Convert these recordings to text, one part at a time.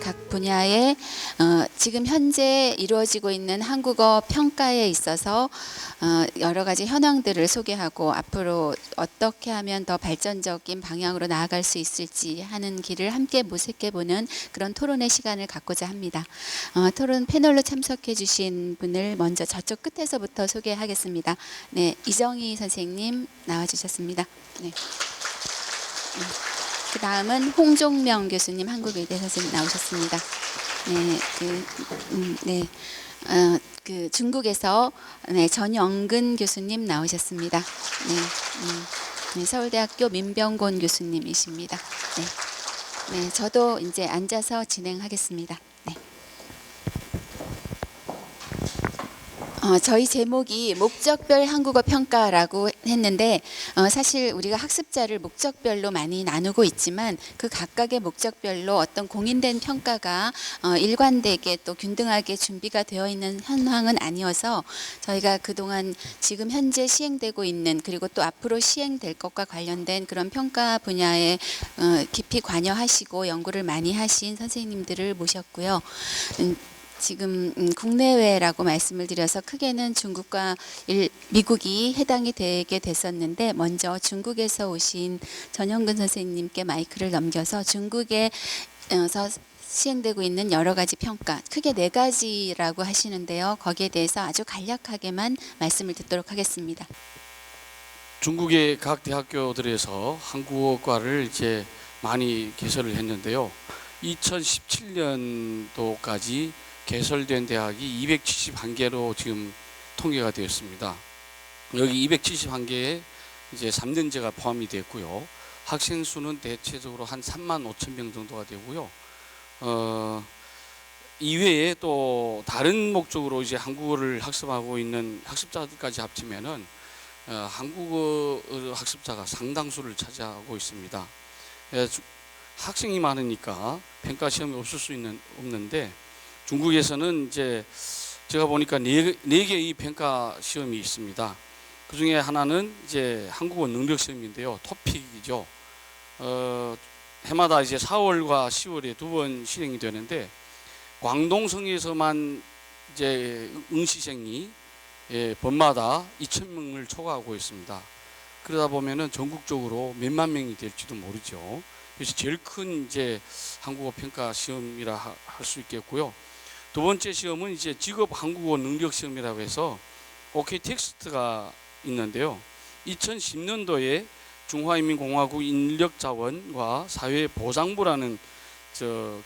각 분야의 지금 현재 이루어지고 있는 한국어 평가에 있어서 여러 가지 현황들을 소개하고 앞으로 어떻게 하면 더 발전적인 방향으로 나아갈 수 있을지 하는 길을 함께 모색해보는 그런 토론의 시간을 갖고자 합니다. 토론 패널로 참석해 주신 분을 먼저 저쪽 끝에서부터 소개하겠습니다. 네, 이정희 선생님 나와주셨습니다. 네. 그 다음은 홍종명 교수님, 한국의대 선생님 나오셨습니다. 그 중국에서 전영근 교수님 나오셨습니다. 서울대학교 민병곤 교수님이십니다. 저도 이제 앉아서 진행하겠습니다. 저희 제목이 목적별 한국어 평가라고 했는데 사실 우리가 학습자를 목적별로 많이 나누고 있지만 그 각각의 목적별로 어떤 공인된 평가가 일관되게 또 균등하게 준비가 되어 있는 현황은 아니어서 저희가 그동안 지금 현재 시행되고 있는 그리고 또 앞으로 시행될 것과 관련된 그런 평가 분야에 깊이 관여하시고 연구를 많이 하신 선생님들을 모셨고요. 지금 국내외라고 말씀을 드려서 크게는 중국과 미국이 해당이 되게 됐었는데 먼저 중국에서 오신 전영근 선생님께 마이크를 넘겨서 중국에서 시행되고 있는 여러 가지 평가, 크게 4가지라고 하시는데요. 거기에 대해서 아주 간략하게만 말씀을 듣도록 하겠습니다. 중국의 각 대학교들에서 한국어과를 이제 많이 개설을 했는데요. 2017년도까지 개설된 대학이 271개로 지금 통계가 되었습니다. 여기 271개에 이제 3년제가 포함이 됐고요. 학생 수는 대체적으로 한 3만 5천 명 정도가 되고요. 이외에 또 다른 목적으로 이제 한국어를 학습하고 있는 학습자들까지 합치면은 한국어 학습자가 상당수를 차지하고 있습니다. 학생이 많으니까 평가 시험이 없는데 중국에서는 이제 제가 보니까 네 개의 평가 시험이 있습니다. 그 중에 하나는 이제 한국어 능력 시험인데요. 토픽이죠. 해마다 이제 4월과 10월에 2번 실행이 되는데 광동성에서만 이제 응시생이 번마다 2,000명을 초과하고 있습니다. 그러다 보면은 전국적으로 몇만 명이 될지도 모르죠. 그래서 제일 큰 이제 한국어 평가 시험이라 할 수 있겠고요. 두 번째 시험은 이제 직업 한국어 능력 시험이라고 해서 OK 텍스트가 있는데요. 2010년도에 중화인민공화국 인력자원과 사회보장부라는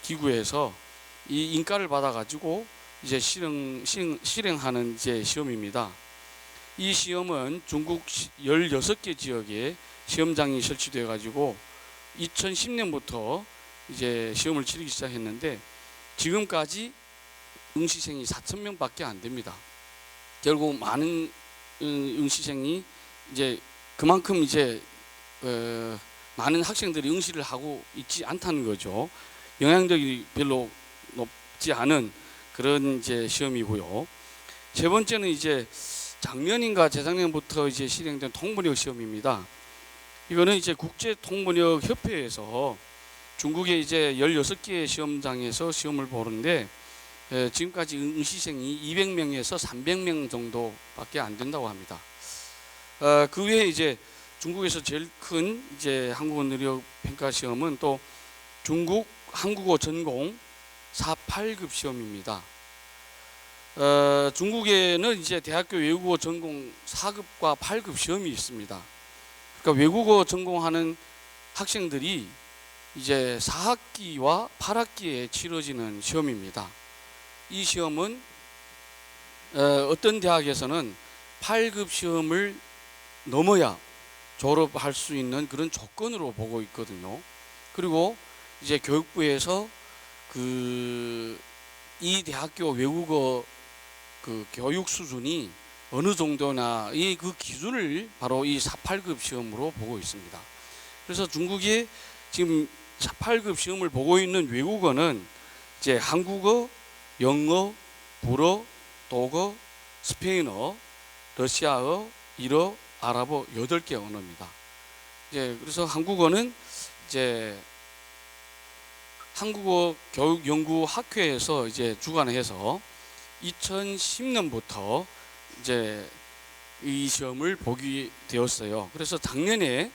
기구에서 이 인가를 받아가지고 이제 실행하는 이제 시험입니다. 이 시험은 중국 16개 지역에 시험장이 설치되어 가지고 2010년부터 이제 시험을 치르기 시작했는데 지금까지 응시생이 4,000명밖에 안 됩니다. 결국 많은 응시생이 이제 그만큼 이제 많은 학생들이 응시를 하고 있지 않다는 거죠. 영향력이 별로 높지 않은 그런 이제 시험이고요. 세 번째는 이제 작년인가 재작년부터 이제 실행된 통번역 시험입니다. 이거는 이제 국제통번역협회에서 중국의 이제 16개의 시험장에서 시험을 보는데 지금까지 응시생이 200명에서 300명 정도밖에 안 된다고 합니다. 그 외에 이제 중국에서 제일 큰 이제 한국어 능력 평가 시험은 또 중국 한국어 전공 4-8급 시험입니다. 중국에는 이제 대학교 외국어 전공 4급과 8급 시험이 있습니다. 그러니까 외국어 전공하는 학생들이 이제 4학기와 8학기에 치러지는 시험입니다. 이 시험은 어떤 대학에서는 8급 시험을 넘어야 졸업할 수 있는 그런 조건으로 보고 있거든요. 그리고 이제 교육부에서 이 대학교 외국어 교육 수준이 어느 정도나 그 기준을 바로 이 4-8급 시험으로 보고 있습니다. 그래서 중국이 지금 4-8급 시험을 보고 있는 외국어는 이제 한국어, 영어, 불어, 독어, 스페인어, 러시아어, 일어, 아랍어 8개 언어입니다. 이제 그래서 한국어는 이제 한국어 교육연구학회에서 이제 주관해서 2010년부터 이제 이 시험을 보게 되었어요. 그래서 작년에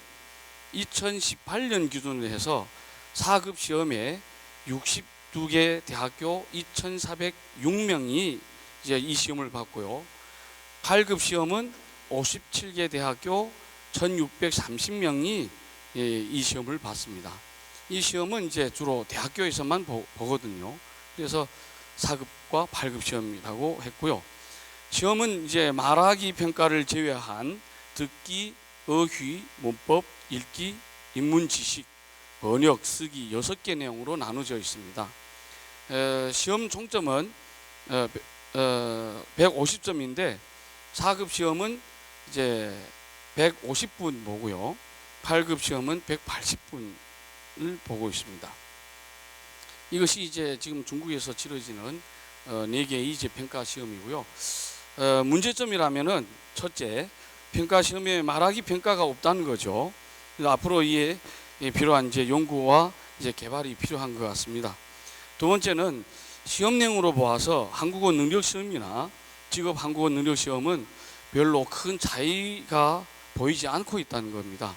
2018년 기준으로 해서 4급 시험에 62개 대학교 2,406명이 이제 이 시험을 봤고요. 8급 시험은 57개 대학교 1,630명이 이 시험을 봤습니다. 이 시험은 이제 주로 대학교에서만 보거든요. 그래서 4급과 8급 시험이라고 했고요. 시험은 이제 말하기 평가를 제외한 듣기, 어휘, 문법, 읽기, 인문 지식, 번역, 쓰기 6개 내용으로 나눠져 있습니다. 시험 총점은 150점인데 4급 시험은 이제 150분 보고요. 8급 시험은 180분을 보고 있습니다. 이것이 이제 지금 중국에서 치러지는 4개의 이제 평가 시험이고요. 문제점이라면은 첫째, 평가 시험에 말하기 평가가 없다는 거죠. 그래서 앞으로 이에 필요한 이제 연구와 이제 개발이 필요한 것 같습니다. 두 번째는 시험 내용으로 보아서 한국어 능력 시험이나 직업 한국어 능력 시험은 별로 큰 차이가 보이지 않고 있다는 겁니다.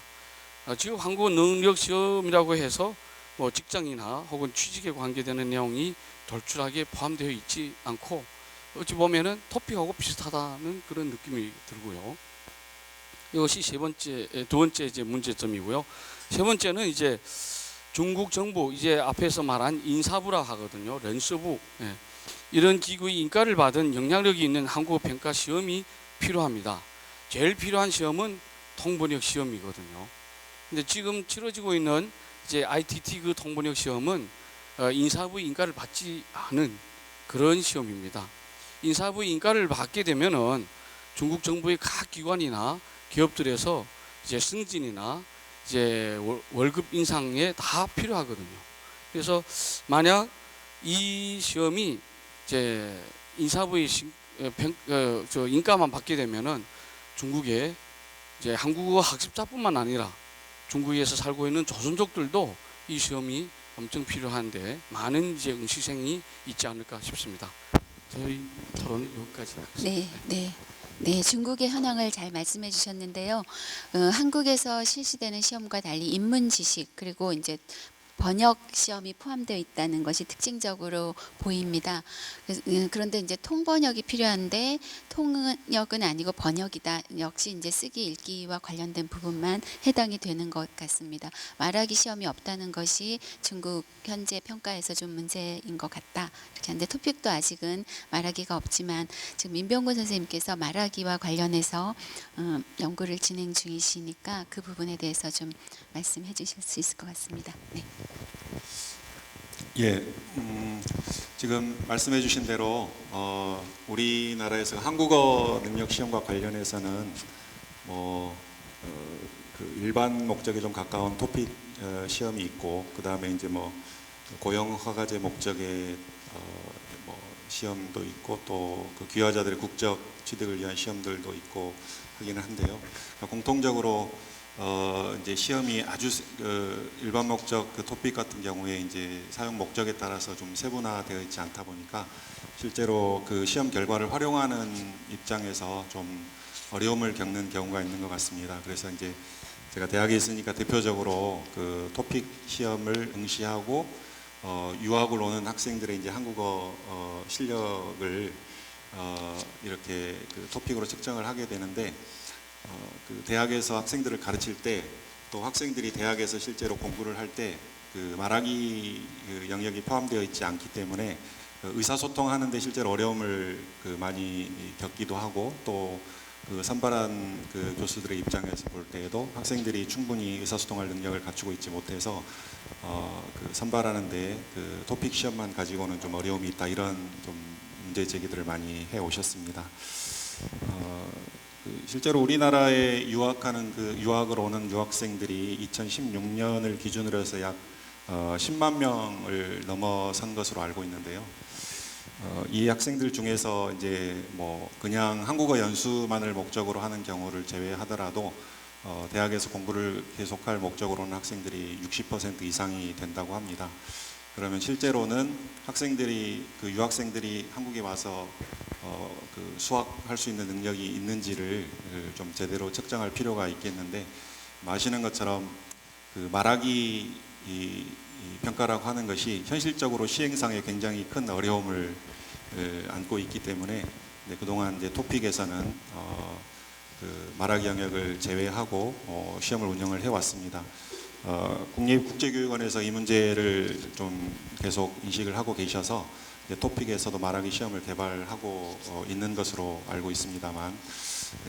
직업 한국어 능력 시험이라고 해서 뭐 직장이나 혹은 취직에 관계되는 내용이 돌출하게 포함되어 있지 않고 어찌 보면은 토픽하고 비슷하다는 그런 느낌이 들고요. 이것이 두 번째 이제 문제점이고요. 세 번째는 이제 중국 정부 이제 앞에서 말한 인사부라 하거든요. 런스부. 이런 기구의 인가를 받은 영향력이 있는 한국어 평가 시험이 필요합니다. 제일 필요한 시험은 통번역 시험이거든요. 근데 지금 치러지고 있는 이제 ITT 그 통번역 시험은 인사부의 인가를 받지 않은 그런 시험입니다. 인사부의 인가를 받게 되면은 중국 정부의 각 기관이나 기업들에서 이제 승진이나 이제 월급 인상에 다 필요하거든요. 그래서 만약 이 시험이 이제 인사부의 인가만 받게 되면은 중국에 이제 한국어 학습자뿐만 아니라 중국에서 살고 있는 조선족들도 이 시험이 엄청 필요한데 많은 이제 응시생이 있지 않을까 싶습니다. 저희 토론은 여기까지 하겠습니다. 네, 중국의 현황을 잘 말씀해 주셨는데요. 한국에서 실시되는 시험과 달리 인문 지식 그리고 이제 번역 시험이 포함되어 있다는 것이 특징적으로 보입니다. 그런데 이제 통번역이 필요한데 통역은 아니고 번역이다. 역시 이제 쓰기 읽기와 관련된 부분만 해당이 되는 것 같습니다. 말하기 시험이 없다는 것이 중국 현재 평가에서 좀 문제인 것 같다. 이렇게 하는데 토픽도 아직은 말하기가 없지만 지금 민병곤 선생님께서 말하기와 관련해서 연구를 진행 중이시니까 그 부분에 대해서 좀 말씀해 주실 수 있을 것 같습니다. 네. 예, 지금 말씀해 주신 대로 우리나라에서 한국어 능력 시험과 관련해서는 그 일반 목적에 좀 가까운 토픽 시험이 있고 그 다음에 이제 뭐 고용 허가제 목적의 시험도 있고 또 그 귀화자들의 국적 취득을 위한 시험들도 있고 하기는 한데요. 공통적으로 이제 시험이 아주 일반 목적 그 토픽 같은 경우에 이제 사용 목적에 따라서 좀 세분화되어 있지 않다 보니까 실제로 그 시험 결과를 활용하는 입장에서 좀 어려움을 겪는 경우가 있는 것 같습니다. 그래서 이제 제가 대학에 있으니까 대표적으로 그 토픽 시험을 응시하고 유학을 오는 학생들의 이제 한국어 실력을 이렇게 그 토픽으로 측정을 하게 되는데 그 대학에서 학생들을 가르칠 때 또 학생들이 대학에서 실제로 공부를 할 때 그 말하기 그 영역이 포함되어 있지 않기 때문에 의사소통하는 데 실제로 어려움을 그 많이 겪기도 하고 또 그 선발한 그 교수들의 입장에서 볼 때에도 학생들이 충분히 의사소통할 능력을 갖추고 있지 못해서 그 선발하는데 그 토픽 시험만 가지고는 좀 어려움이 있다 이런 좀 문제 제기들을 많이 해 오셨습니다. 실제로 우리나라에 유학하는 그 유학을 오는 유학생들이 2016년을 기준으로 해서 약 10만 명을 넘어선 것으로 알고 있는데요. 이 학생들 중에서 이제 뭐 그냥 한국어 연수만을 목적으로 하는 경우를 제외하더라도 대학에서 공부를 계속할 목적으로 오는 학생들이 60% 이상이 된다고 합니다. 그러면 실제로는 학생들이 그 유학생들이 한국에 와서 그 수학할 수 있는 능력이 있는지를 좀 제대로 측정할 필요가 있겠는데, 아시는 것처럼 그 말하기 평가라고 하는 것이 현실적으로 시행상에 굉장히 큰 어려움을 안고 있기 때문에 그동안 이제 토픽에서는 그 말하기 영역을 제외하고 시험을 운영을 해왔습니다. 국립국제교육원에서 이 문제를 좀 계속 인식을 하고 계셔서 토픽에서도 말하기 시험을 개발하고 있는 것으로 알고 있습니다만,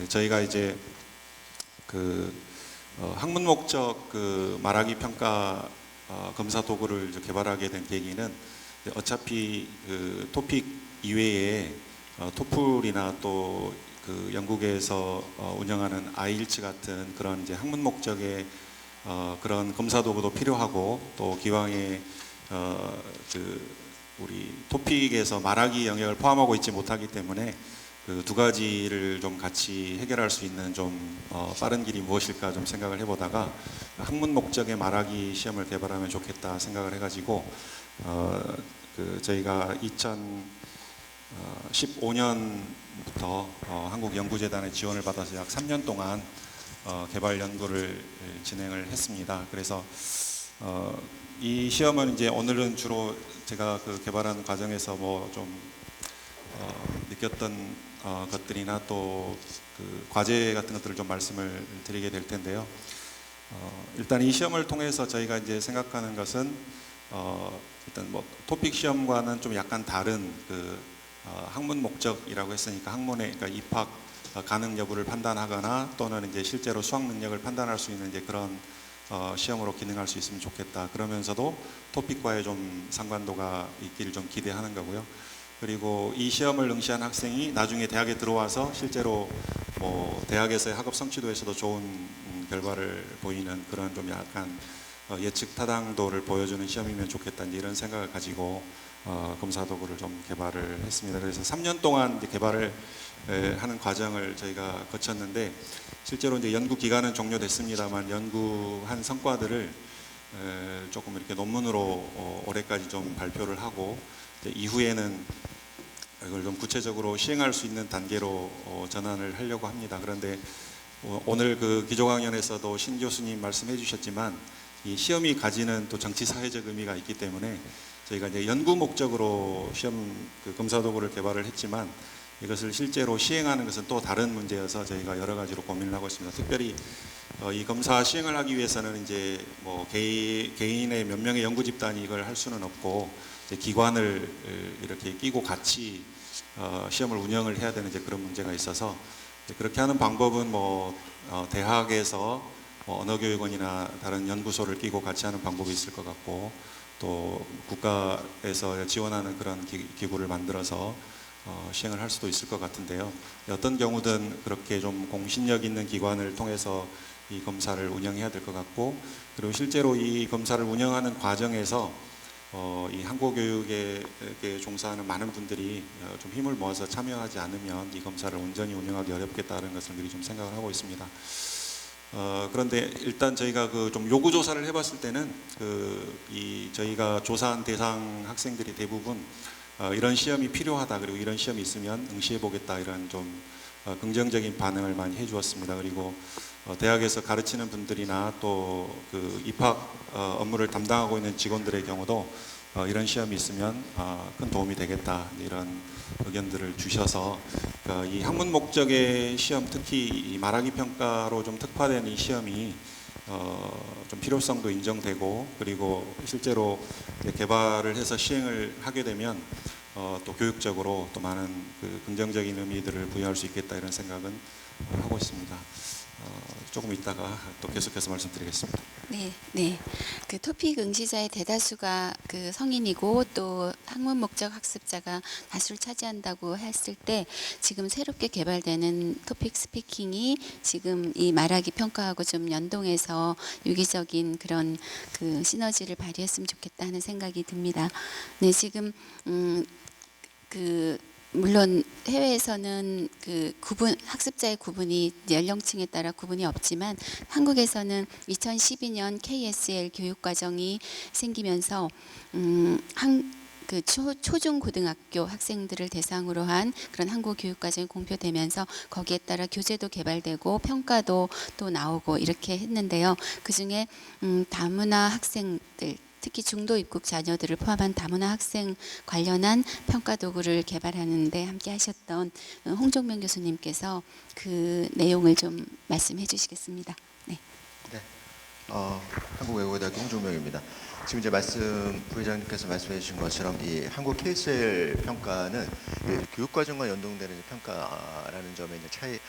저희가 이제 그 학문 목적 그 말하기 평가 검사 도구를 이제 개발하게 된 계기는, 어차피 그 토픽 이외에 토플이나 또 그 영국에서 운영하는 아이일츠 같은 그런 이제 학문 목적의 그런 검사 도구도 필요하고, 또 기왕에 그 우리 토픽에서 말하기 영역을 포함하고 있지 못하기 때문에 그 두 가지를 좀 같이 해결할 수 있는 좀 빠른 길이 무엇일까 좀 생각을 해보다가, 학문 목적의 말하기 시험을 개발하면 좋겠다 생각을 해가지고 그 저희가 2015년부터 한국연구재단의 지원을 받아서 약 3년 동안 개발 연구를 진행을 했습니다. 그래서 이 시험은 이제 오늘은 주로 제가 그 개발하는 과정에서 뭐 좀 느꼈던 것들이나 또 그 과제 같은 것들을 좀 말씀을 드리게 될 텐데요. 일단 이 시험을 통해서 저희가 이제 생각하는 것은 일단 뭐 토픽 시험과는 좀 약간 다른 그 학문 목적이라고 했으니까 학문의 그러니까 입학 가능 여부를 판단하거나 또는 이제 실제로 수학 능력을 판단할 수 있는 이제 그런 시험으로 기능할 수 있으면 좋겠다. 그러면서도 토픽과의 좀 상관도가 있기를 좀 기대하는 거고요. 그리고 이 시험을 응시한 학생이 나중에 대학에 들어와서 실제로 뭐 대학에서의 학업 성취도에서도 좋은 결과를 보이는 그런 좀 약간 예측 타당도를 보여주는 시험이면 좋겠다, 이런 생각을 가지고 검사 도구를 좀 개발을 했습니다. 그래서 3년 동안 이제 개발을 하는 과정을 저희가 거쳤는데, 실제로 이제 연구 기간은 종료됐습니다만 연구한 성과들을 조금 이렇게 논문으로 올해까지 좀 발표를 하고, 이후에는 이걸 좀 구체적으로 시행할 수 있는 단계로 전환을 하려고 합니다. 그런데 오늘 그 기조강연에서도 신 교수님 말씀해 주셨지만, 이 시험이 가지는 또 정치 사회적 의미가 있기 때문에 저희가 이제 연구 목적으로 시험 그 검사 도구를 개발을 했지만, 이것을 실제로 시행하는 것은 또 다른 문제여서 저희가 여러 가지로 고민을 하고 있습니다. 특별히 이 검사 시행을 하기 위해서는 이제 뭐 개인의 몇 명의 연구 집단이 이걸 할 수는 없고, 이제 기관을 이렇게 끼고 같이 시험을 운영을 해야 되는 이제 그런 문제가 있어서, 그렇게 하는 방법은 뭐 대학에서 뭐 언어교육원이나 다른 연구소를 끼고 같이 하는 방법이 있을 것 같고, 또 국가에서 지원하는 그런 기구를 만들어서 시행을 할 수도 있을 것 같은데요. 어떤 경우든 그렇게 좀 공신력 있는 기관을 통해서 이 검사를 운영해야 될 것 같고, 그리고 실제로 이 검사를 운영하는 과정에서 이 한국교육에 종사하는 많은 분들이 좀 힘을 모아서 참여하지 않으면 이 검사를 온전히 운영하기 어렵겠다는 것을 미리 좀 생각을 하고 있습니다. 그런데 일단 저희가 그 좀 요구 조사를 해봤을 때는 저희가 조사한 대상 학생들이 대부분 이런 시험이 필요하다, 그리고 이런 시험이 있으면 응시해 보겠다, 이런 좀 긍정적인 반응을 많이 해주었습니다. 그리고 대학에서 가르치는 분들이나 또 그 입학 업무를 담당하고 있는 직원들의 경우도 이런 시험이 있으면 큰 도움이 되겠다, 이런 의견들을 주셔서 이 학문 목적의 시험, 특히 이 말하기 평가로 좀 특화된 이 시험이 좀 필요성도 인정되고, 그리고 실제로 개발을 해서 시행을 하게 되면 또 교육적으로 또 많은 그 긍정적인 의미들을 부여할 수 있겠다, 이런 생각은 하고 있습니다. 조금 있다가 또 계속해서 말씀드리겠습니다. 네. 그 토픽 응시자의 대다수가 그 성인이고 또 학문 목적 학습자가 다수를 차지한다고 했을 때, 지금 새롭게 개발되는 토픽 스피킹이 지금 이 말하기 평가하고 좀 연동해서 유기적인 그런 그 시너지를 발휘했으면 좋겠다 하는 생각이 듭니다. 네, 지금 그 물론 해외에서는 그 구분 학습자의 구분이 연령층에 따라 구분이 없지만 한국에서는 2012년 KSL 교육 과정이 생기면서 그 초중 고등학교 학생들을 대상으로 한 그런 한국 교육 과정이 공표되면서 거기에 따라 교재도 개발되고 평가도 또 나오고 이렇게 했는데요. 그중에 다문화 학생들 특히 중도 입국 자녀들을 포함한 다문화 학생 관련한 평가 도구를 개발하는데 함께 하셨던 홍종명 교수님께서 그 내용을 좀 말씀해 주시겠습니다. 네. 네. 한국외국어대학교 홍종명입니다. 지금 이제 부회장님께서 말씀해 주신 것처럼 이 한국 KSL 평가는 교육과정과 연동되는 평가라는 점에 이제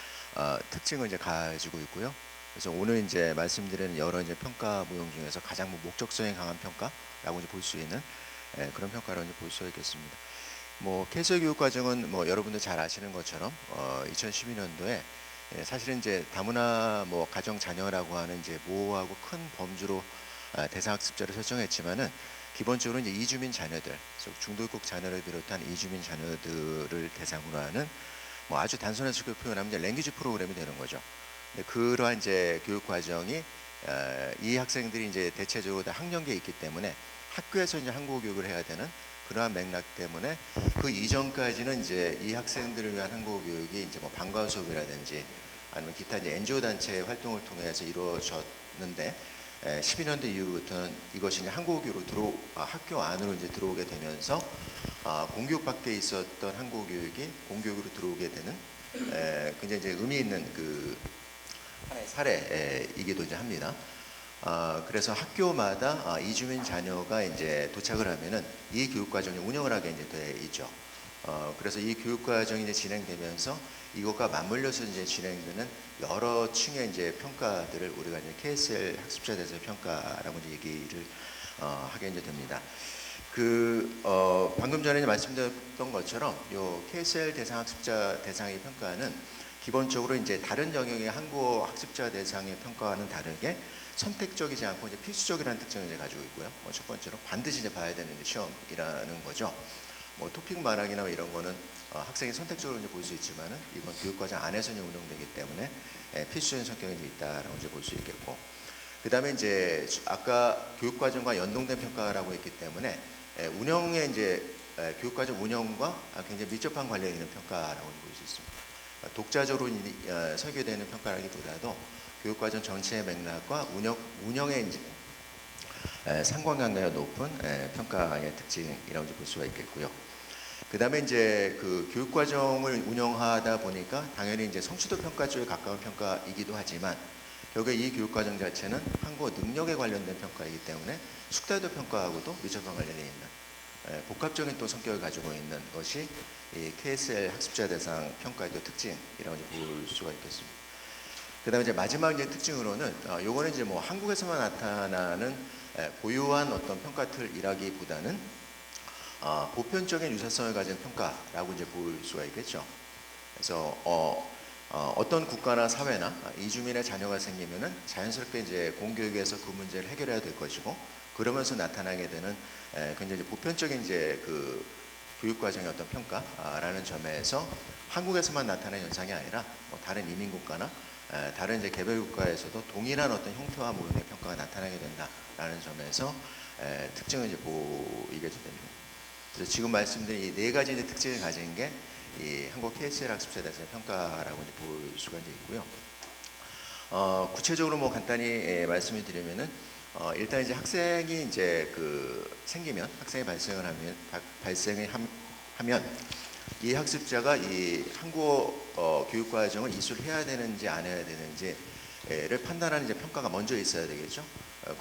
특징을 이제 가지고 있고요. 그래서 오늘 이제 말씀드리는 여러 이제 평가 모형 중에서 가장 목적성이 강한 평가라고 이제 볼 수 있는 그런 평가라고 이제 볼 수 있겠습니다. KSL 교육과정은 여러분들 잘 아시는 것처럼 2012년도에 사실은 이제 다문화 가정 자녀라고 하는 이제 모호하고 큰 범주로 대상 학습자를 설정했지만은 기본적으로 이제 이주민 자녀들, 중도입국 자녀를 비롯한 이주민 자녀들을 대상으로 하는 아주 단순한 식으로 표현하면 이제 랭귀지 프로그램이 되는 거죠. 그러한 이제 교육 과정이 이 학생들이 이제 대체적으로 다 학령기에 있기 때문에 학교에서 이제 한국어 교육을 해야 되는 그러한 맥락 때문에 그 이전까지는 이제 이 학생들을 위한 한국어 교육이 이제 방과후 수업이라든지 아니면 기타 이제 NGO 단체 활동을 통해서 이루어졌는데 12년도 이후부터는 이것이 이제 한국어 교육으로 학교 안으로 이제 들어오게 되면서 공교육 밖에 있었던 한국어 교육이 공교육으로 들어오게 되는 굉장히 이제 의미 있는 그 사례이기도 이제 합니다. 그래서 학교마다 이주민 자녀가 이제 도착을 하면은 이 교육 과정이 운영을 하게 이제 돼 있죠. 그래서 이 교육 과정이 이제 진행되면서 이것과 맞물려서 이제 진행되는 여러 층의 이제 평가들을 우리가 이제 KSL 학습자 대상 평가라고 이제 얘기를 하게 이제 됩니다. 방금 전에 말씀드렸던 것처럼 요 KSL 대상 학습자 대상의 평가는 기본적으로 이제 다른 영역의 한국어 학습자 대상의 평가와는 다르게 선택적이지 않고 이제 필수적이라는 특징을 이제 가지고 있고요. 첫 번째로 반드시 이제 봐야 되는 시험이라는 거죠. 토픽 말하기나 이런 거는 학생이 선택적으로 이제 볼 수 있지만은 이건 교육과정 안에서 이제 운영되기 때문에 필수적인 성격이 있다라고 이제 볼 수 있겠고, 그 다음에 이제 아까 교육과정과 연동된 평가라고 했기 때문에 운영의 이제 교육과정 운영과 굉장히 밀접한 관련이 있는 평가라고 볼 수 있습니다. 독자적으로 설계되는 평가라기보다도 교육과정 전체의 맥락과 운영의 이제 상관관계가 높은 평가의 특징이라고 볼 수가 있겠고요. 그 다음에 이제 그 교육과정을 운영하다 보니까 당연히 이제 성취도 평가 쪽에 가까운 평가이기도 하지만 결국에 이 교육과정 자체는 한국어 능력에 관련된 평가이기 때문에 숙달도 평가하고도 밀접한 관련이 있는 복합적인 또 성격을 가지고 있는 것이 이 KSL 학습자 대상 평가의 또 특징이라고 볼 수가 있겠습니다. 그 다음에 이제 마지막 이제 특징으로는 요거는 이제 한국에서만 나타나는 고유한 어떤 평가 틀이라기보다는 보편적인 유사성을 가진 평가라고 이제 볼 수가 있겠죠. 그래서 어떤 국가나 사회나 이주민의 자녀가 생기면은 자연스럽게 이제 공교육에서 그 문제를 해결해야 될 것이고, 그러면서 나타나게 되는 굉장히 보편적인 이제 그 교육 과정의 어떤 평가라는 점에서 한국에서만 나타나는 현상이 아니라 다른 이민 국가나 다른 이제 개발 국가에서도 동일한 어떤 형태와 모형의 평가가 나타나게 된다라는 점에서 특징을 이제 보이게 됩니다. 그래서 지금 말씀드린 이 네 가지 이제 특징을 가진 게 이 한국 KSL 학습자 대상 평가라고 이제 볼 수가 이제 있고요. 구체적으로 간단히 말씀을 드리면은 일단 이제 학생이 이제 학생이 발생을 하면 이 학습자가 이 한국어 교육 과정을 이수해야 되는지 안 해야 되는지를 판단하는 이제 평가가 먼저 있어야 되겠죠.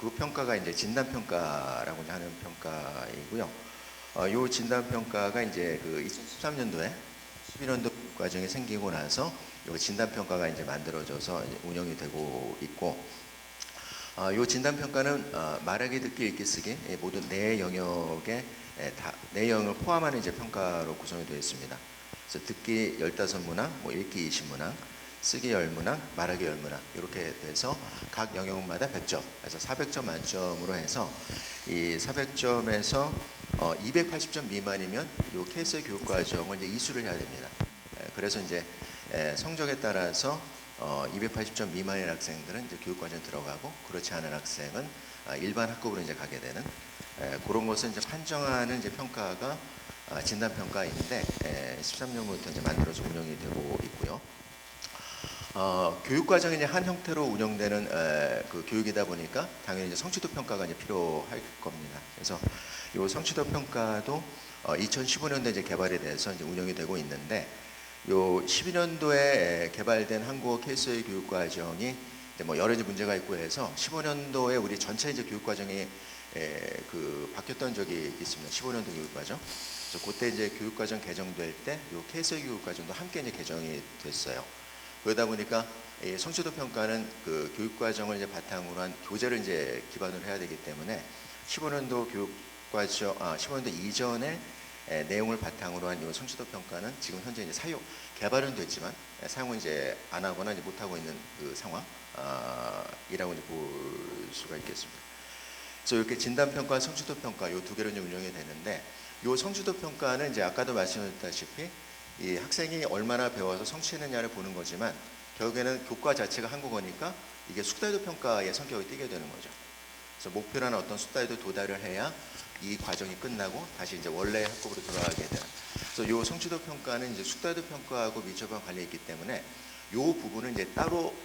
그 평가가 이제 진단 평가라고 하는 평가이고요. 요 진단 평가가 이제 2013년도에 11년도 과정이 생기고 나서 요 진단 평가가 이제 만들어져서 이제 운영이 되고 있고, 요 진단 평가는 말하기, 듣기, 읽기, 쓰기 모든 네 영역의 네 영역을 포함하는 이제 평가로 구성이 되어 있습니다. 그래서 듣기 15문항, 읽기 20문항, 쓰기 10문항, 말하기 10문항 이렇게 돼서 각 영역마다 100점, 그래서 400점 만점으로 해서 이 400점에서 280점 미만이면 요 KSL 교육 과정을 이제 이수를 해야 됩니다. 그래서 이제 성적에 따라서 280점 미만의 학생들은 이제 교육 과정 들어가고 그렇지 않은 학생은 일반 학급으로 이제 가게 되는 그런 것을 이제 판정하는 이제 평가가 진단 평가인데 13년부터 이제 만들어서 운영이 되고 있고요. 교육 과정이 이제 한 형태로 운영되는 그 교육이다 보니까 당연히 이제 성취도 평가가 이제 필요할 겁니다. 그래서 이 성취도 평가도 2015년도에 이제 개발이 돼서 이제 운영이 되고 있는데 요 12년도에 개발된 한국어 KSL 교육 과정이 이제 뭐 여러 가지 문제가 있고 해서 15년도에 우리 전체 이제 교육 과정이 그 바뀌었던 적이 있습니다. 15년도 교육 과정. 그래서 그때 이제 교육 과정 개정될 때 요 KSL 교육 과정도 함께 이제 개정이 됐어요. 그러다 보니까 이 성취도 평가는 그 교육 과정을 이제 바탕으로 한 교재를 이제 기반으로 해야 되기 때문에 15년도 교육 과정 15년도 이전에 내용을 바탕으로 한 이 성취도 평가는 지금 현재 이제 개발은 됐지만 사용은 이제 안 하거나 이제 못 하고 있는 그 상황이라고 이제 볼 수가 있겠습니다. 그래서 이렇게 진단 평가, 성취도 평가 이 두 개로 이제 운영이 되는데 이 성취도 평가는 이제 아까도 말씀드렸다시피 이 학생이 얼마나 배워서 성취했느냐를 보는 거지만 결국에는 교과 자체가 한국어니까 이게 숙달도 평가의 성격이 띠게 되는 거죠. 그래서 목표라는 어떤 숙달도 도달을 해야 이 과정이 끝나고 다시 이제 원래 학급으로 돌아가게 되는. 그래서 이 성취도 평가는 이제 숙달도 평가하고 밀접한 관련이 있기 때문에 이 부분은 이제 따로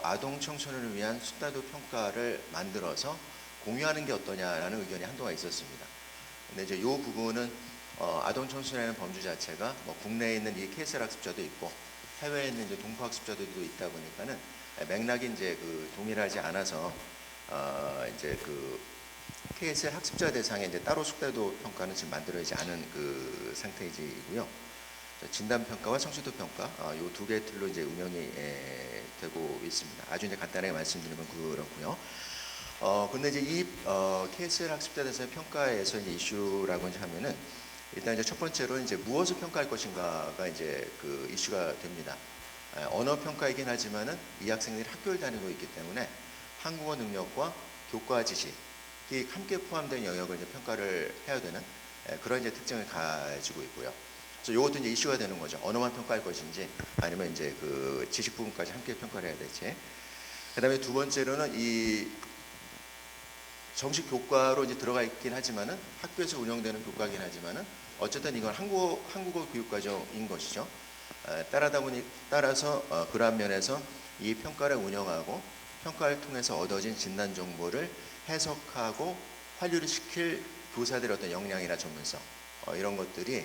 아동 청소년을 위한 숙달도 평가를 만들어서 공유하는 게 어떠냐라는 의견이 한동안 있었습니다. 근데 이제 이 부분은 아동 청소년의 범주 자체가 뭐 국내에 있는 이 KSL 학습자도 있고 해외에 있는 이제 동포 학습자들도 있다 보니까는 맥락이 이제 그 동일하지 않아서 이제 그 KSL 학습자 대상에 이제 따로 숙달도 평가는 지금 만들어지지 않은 그 상태이고요. 진단 평가와 성취도 평가 이 두 개 틀로 이제 운영이 되고 있습니다. 아주 이제 간단하게 말씀드리면 그렇고요. 근데 이제 이 KSL 학습자 대상의 평가에서 이제 이슈라고 이제 하면은 일단 이제 첫 번째로 이제 무엇을 평가할 것인가가 이제 그 이슈가 됩니다. 언어 평가이긴 하지만은 이 학생들이 학교를 다니고 있기 때문에 한국어 능력과 교과 지식이 함께 포함된 영역을 이제 평가를 해야 되는 그런 이제 특징을 가지고 있고요. 그래서 이것도 이제 이슈가 되는 거죠. 언어만 평가할 것인지 아니면 이제 그 지식 부분까지 함께 평가를 해야 될지. 그다음에 두 번째로는 이 정식 교과로 이제 들어가 있긴 하지만은 학교에서 운영되는 교과이긴 하지만은 어쨌든 이건 한국어 교육 과정인 것이죠. 따라서 그러한 면에서 이 평가를 운영하고 평가를 통해서 얻어진 진단 정보를 해석하고 환류를 시킬 교사들의 어떤 역량이나 전문성 이런 것들이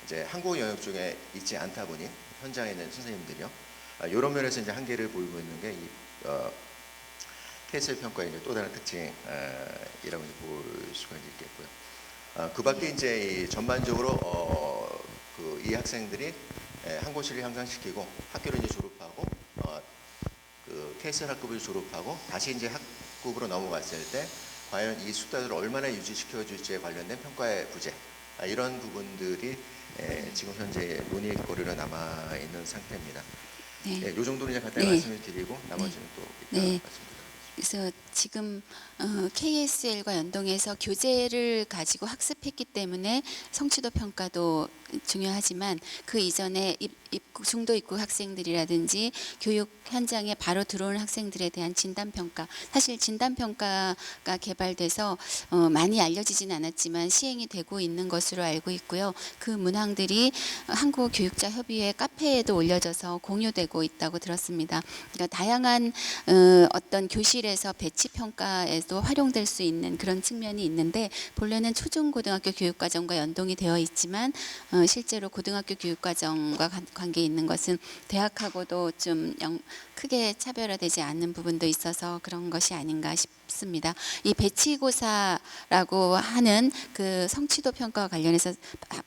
이제 한국어 영역 쪽에 있지 않다 보니 현장에 있는 선생님들이요. 이런 면에서 이제 한계를 보이고 있는 게 이 KSL 평가의 이제 또 다른 특징이라고 볼 수가 있겠고요. 그 밖에 이제 전반적으로 그 이 학생들이 한국어 실력 향상시키고 학교를 이제 졸업하고 그 KSL 학급을 졸업하고 다시 이제 학급으로 넘어갔을 때 과연 이 숙달을 얼마나 유지시켜 줄지에 관련된 평가의 부재 이런 부분들이 지금 현재 논의거리로 남아 있는 상태입니다. 네. 이 정도는 이제 간단히 네. 말씀을 드리고 나머지는 또 이따 네. 말씀드리겠습니다. 그래서 지금 KSL과 연동해서 교재를 가지고 학습했기 때문에 성취도 평가도 중요하지만 그 이전에 중도 입국 학생들이라든지 교육 현장에 바로 들어오는 학생들에 대한 진단 평가, 사실 진단 평가가 개발돼서 많이 알려지진 않았지만 시행이 되고 있는 것으로 알고 있고요. 그 문항들이 한국교육자협의회 카페에도 올려져서 공유되고 있다고 들었습니다. 그러니까 다양한 어떤 교실에서 배치 평가에도 활용될 수 있는 그런 측면이 있는데 본래는 초중고등학교 교육과정과 연동이 되어 있지만 실제로 고등학교 교육과정과 관계 있는 것은 대학하고도 좀 크게 차별화되지 않는 부분도 있어서 그런 것이 아닌가 싶습니다. 이 배치고사라고 하는 그 성취도 평가와 관련해서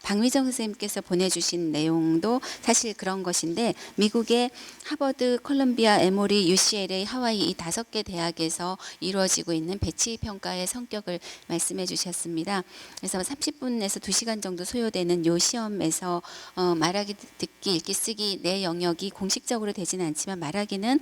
박미정 선생님께서 보내주신 내용도 사실 그런 것인데 미국의 하버드, 콜ум비아, 에모리, UCLA, 하와이 이 5개 대학에서 이루어지고 있는 배치 평가의 성격을 말씀해 주셨습니다. 그래서 30분에서 2시간 정도 소요되는 요 시험에서 말하기, 듣기, 읽기, 쓰기 내 영역이 공식적으로 되지는 않지만 말하기는 경우에는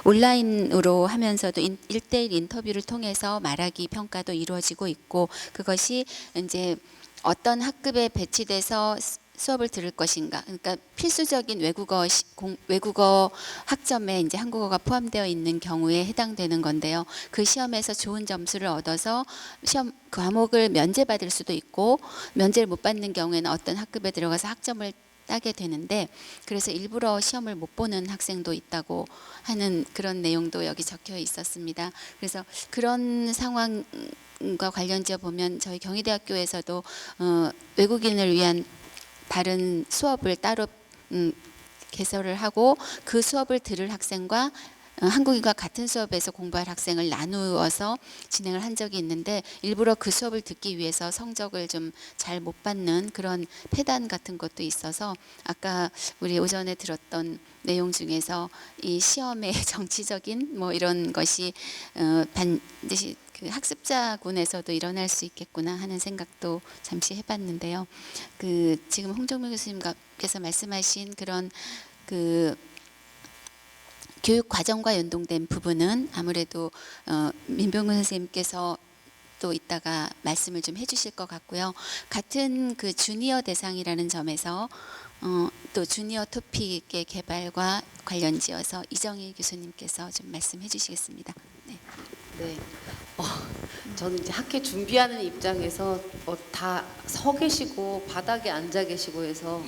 온라인으로 하면서도 1대1 인터뷰를 통해서 말하기 평가도 이루어지고 있고, 그것이 이제 어떤 학급에 배치돼서 수업을 들을 것인가, 그러니까 필수적인 외국어 학점에 이제 한국어가 포함되어 있는 경우에 해당되는 건데요. 그 시험에서 좋은 점수를 얻어서 시험 과목을 면제받을 수도 있고, 면제를 못 받는 경우에는 어떤 학급에 들어가서 학점을 따게 되는데, 그래서 일부러 시험을 못 보는 학생도 있다고 하는 그런 내용도 여기 적혀 있었습니다. 그래서 그런 상황과 관련지어 보면 저희 경희대학교에서도 외국인을 위한 다른 수업을 따로 개설을 하고, 그 수업을 들을 학생과 한국인과 같은 수업에서 공부할 학생을 나누어서 진행을 한 적이 있는데, 일부러 그 수업을 듣기 위해서 성적을 좀 잘 못 받는 그런 폐단 같은 것도 있어서, 아까 우리 오전에 들었던 내용 중에서 이 시험의 정치적인 뭐 이런 것이 반드시 그 학습자군에서도 일어날 수 있겠구나 하는 생각도 잠시 해봤는데요. 그 지금 홍정명 교수님께서 말씀하신 그런 그 교육 과정과 연동된 부분은 아무래도 민병근 선생님께서 또 이따가 말씀을 좀 해주실 것 같고요. 같은 그 주니어 대상이라는 점에서 또 주니어 토픽의 개발과 관련지어서 이정희 교수님께서 좀 말씀해 주시겠습니다. 네. 네. 저는 이제 학회 준비하는 입장에서 다 서 계시고 바닥에 앉아 계시고 해서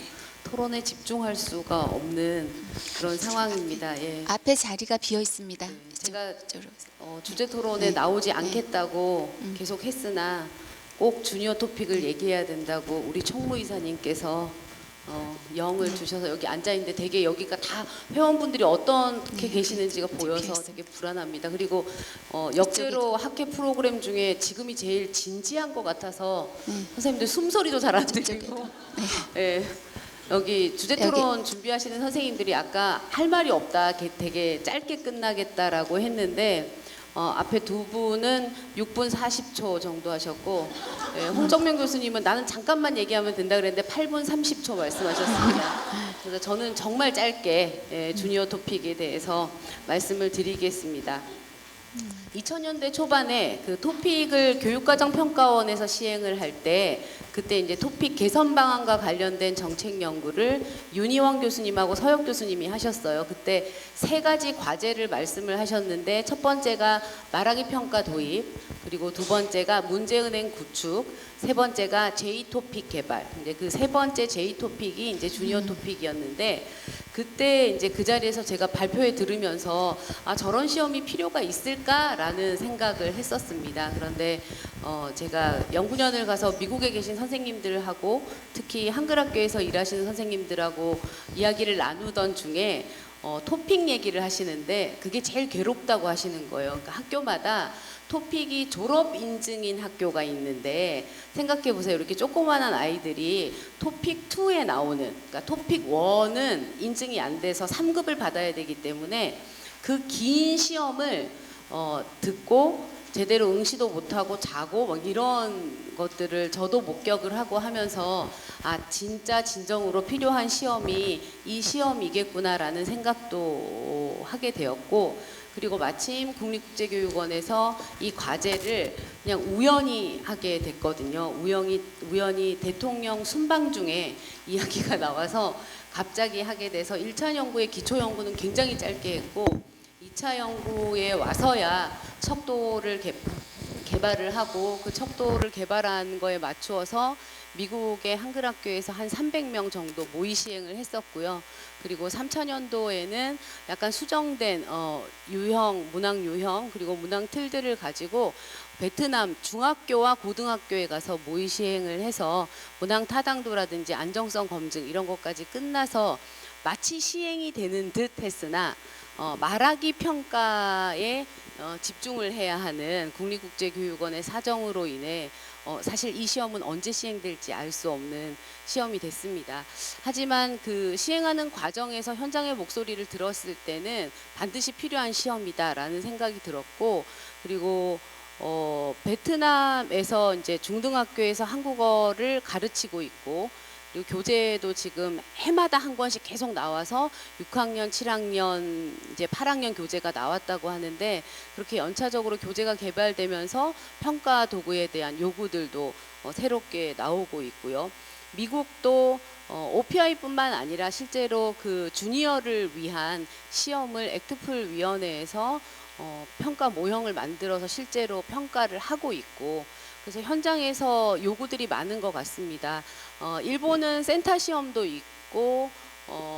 토론에 집중할 수가 없는 그런 상황입니다. 예. 앞에 자리가 비어 있습니다. 네, 제가 이쪽으로. 주제 토론에 네. 나오지 않겠다고 계속 했으나 꼭 주니어 토픽을 얘기해야 된다고 우리 총무이사님께서 영을 주셔서 여기 앉아 있는데, 되게 여기가 다 회원분들이 어떻게 계시는지가 보여서 되게 불안합니다. 그리고 역대로 학회 프로그램 중에 지금이 제일 진지한 것 같아서 선생님들 숨소리도 잘 안 들리고, 예. 여기 주제 토론 준비하시는 선생님들이 아까 할 말이 없다, 되게 짧게 끝나겠다라고 했는데, 앞에 두 분은 6분 40초 정도 하셨고, 예, 홍정명 교수님은 나는 잠깐만 얘기하면 된다 그랬는데 8분 30초 말씀하셨습니다. 그래서 저는 정말 짧게 주니어 토픽에 대해서 말씀을 드리겠습니다. 2000년대 초반에 그 토픽을 교육과정평가원에서 시행을 할 때, 그때 이제 토픽 개선 방안과 관련된 정책 연구를 윤희원 교수님하고 서혁 교수님이 하셨어요. 그때 세 가지 과제를 말씀을 하셨는데, 첫 번째가 말하기 평가 도입, 그리고 두 번째가 문제은행 구축, 세 번째가 제2 토픽 개발. 이제 그 세 번째 제2 토픽이 이제 주니어 토픽이었는데, 그때 이제 그 자리에서 제가 발표회 들으면서 저런 시험이 필요가 있을까라는 생각을 했었습니다. 그런데 제가 연구년을 가서 미국에 계신 선생님들하고, 특히 한글학교에서 일하시는 선생님들하고 이야기를 나누던 중에 토픽 얘기를 하시는데, 그게 제일 괴롭다고 하시는 거예요. 그러니까 학교마다 토픽이 졸업 인증인 학교가 있는데, 생각해 보세요. 이렇게 조그만한 아이들이 토픽 2에 나오는, 그러니까 토픽 1은 인증이 안 돼서 3급을 받아야 되기 때문에 그 긴 시험을 듣고 제대로 응시도 못하고 자고 막 이런 것들을 저도 목격을 하고 하면서, 진짜 진정으로 필요한 시험이 이 시험이겠구나라는 생각도 하게 되었고, 그리고 마침 국립국제교육원에서 이 과제를 그냥 우연히 하게 됐거든요. 우연히 대통령 순방 중에 이야기가 나와서 갑자기 하게 돼서 1차 연구의 기초 연구는 굉장히 짧게 했고, 2차 연구에 와서야 척도를 개발을 하고, 그 척도를 개발한 거에 맞추어서 미국의 한글학교에서 한 300명 정도 모의 시행을 했었고요. 그리고 3차년도에는 약간 수정된 유형, 문항 유형, 그리고 문항 틀들을 가지고 베트남 중학교와 고등학교에 가서 모의 시행을 해서 문항 타당도라든지 안정성 검증 이런 것까지 끝나서 마치 시행이 되는 듯 했으나, 말하기 평가에 집중을 해야 하는 국립국제교육원의 사정으로 인해 사실 이 시험은 언제 시행될지 알 수 없는 시험이 됐습니다. 하지만 그 시행하는 과정에서 현장의 목소리를 들었을 때는 반드시 필요한 시험이다라는 생각이 들었고, 그리고 베트남에서 이제 중등학교에서 한국어를 가르치고 있고, 그리고 교재도 지금 해마다 한 권씩 계속 나와서 6학년, 7학년, 이제 8학년 교재가 나왔다고 하는데 그렇게 연차적으로 교재가 개발되면서 평가 도구에 대한 요구들도 새롭게 나오고 있고요. 미국도 OPI뿐만 아니라 실제로 그 주니어를 위한 시험을 액트풀 위원회에서 평가 모형을 만들어서 실제로 평가를 하고 있고 그래서 현장에서 요구들이 많은 것 같습니다. 일본은 센터 시험도 있고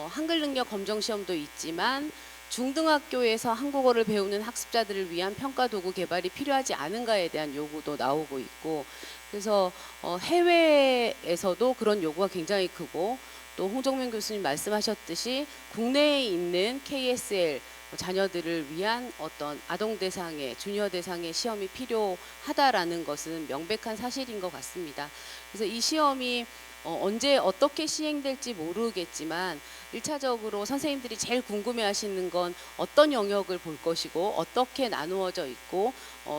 한글 능력 검정 시험도 있지만 중등학교에서 한국어를 배우는 학습자들을 위한 평가 도구 개발이 필요하지 않은가에 대한 요구도 나오고 있고 그래서 해외에서도 그런 요구가 굉장히 크고 또 홍정민 교수님 말씀하셨듯이 국내에 있는 KSL 자녀들을 위한 어떤 아동 대상의 주니어 대상의 시험이 필요하다라는 것은 명백한 사실인 것 같습니다. 그래서 이 시험이 언제 어떻게 시행될지 모르겠지만 1차적으로 선생님들이 제일 궁금해하시는 건 어떤 영역을 볼 것이고 어떻게 나누어져 있고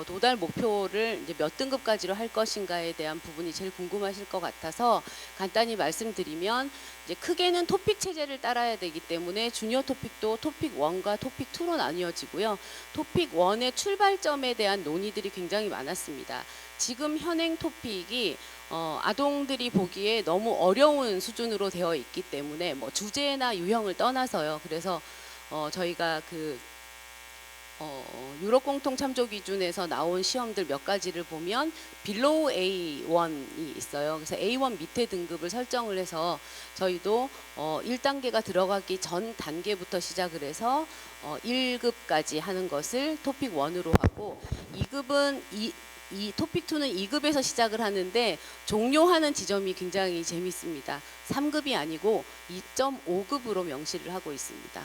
도달 목표를 이제 몇 등급까지로 할 것인가에 대한 부분이 제일 궁금하실 것 같아서 간단히 말씀드리면 이제 크게는 토픽 체제를 따라야 되기 때문에 주니어 토픽도 토픽 1과 토픽 2로 나뉘어지고요. 토픽 1의 출발점에 대한 논의들이 굉장히 많았습니다. 지금 현행 토픽이 아동들이 보기에 너무 어려운 수준으로 되어 있기 때문에 뭐 주제나 유형을 떠나서요. 그래서 저희가 그 유럽 공통 참조 기준에서 나온 시험들 몇 가지를 보면 below A1이 있어요. 그래서 A1 밑에 등급을 설정을 해서 저희도 1단계가 들어가기 전 단계부터 시작을 해서 1급까지 하는 것을 토픽 1으로 하고 2급은 이 토픽 2는 2급에서 시작을 하는데 종료하는 지점이 굉장히 재밌습니다. 3급이 아니고 2.5급으로 명시를 하고 있습니다.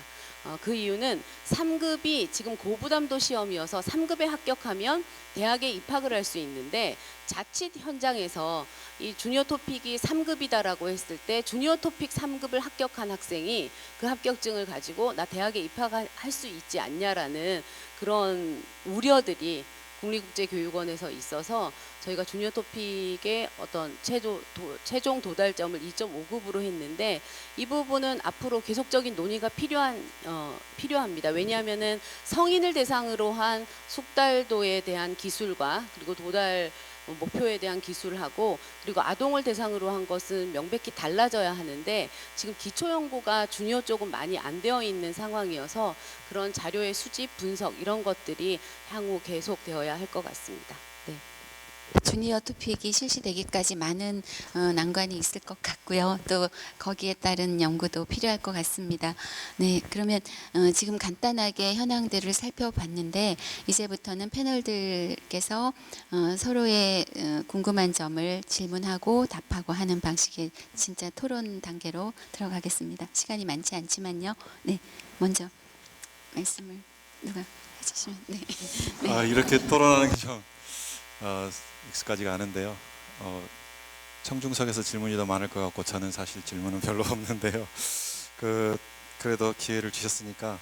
그 이유는 3급이 지금 고부담도 시험이어서 3급에 합격하면 대학에 입학을 할 수 있는데 자칫 현장에서 이 주니어 토픽이 3급이다라고 했을 때 주니어 토픽 3급을 합격한 학생이 그 합격증을 가지고 나 대학에 입학할 수 있지 않냐라는 그런 우려들이 국립국제교육원에서 있어서 저희가 주니어 토픽의 어떤 최종 도달점을 2.5급으로 했는데 이 부분은 앞으로 계속적인 논의가 필요합니다. 왜냐하면은 성인을 대상으로 한 숙달도에 대한 기술과 그리고 도달 목표에 대한 기술하고 그리고 아동을 대상으로 한 것은 명백히 달라져야 하는데 지금 기초 연구가 주니어 쪽은 많이 안 되어 있는 상황이어서 그런 자료의 수집 분석 이런 것들이 향후 계속되어야 할 것 같습니다. 네. 주니어 토픽이 실시되기까지 많은 난관이 있을 것 같고요. 또 거기에 따른 연구도 필요할 것 같습니다. 네, 그러면 지금 간단하게 현황들을 살펴봤는데 이제부터는 패널들께서 서로의 궁금한 점을 질문하고 답하고 하는 방식의 진짜 토론 단계로 들어가겠습니다. 시간이 많지 않지만요. 네, 먼저 말씀을 누가 해주시면 네. 네. 이렇게 토론하는 게 좀 익숙하지가 않은데요. 청중석에서 질문이 더 많을 것 같고 저는 사실 질문은 별로 없는데요. 그래도 기회를 주셨으니까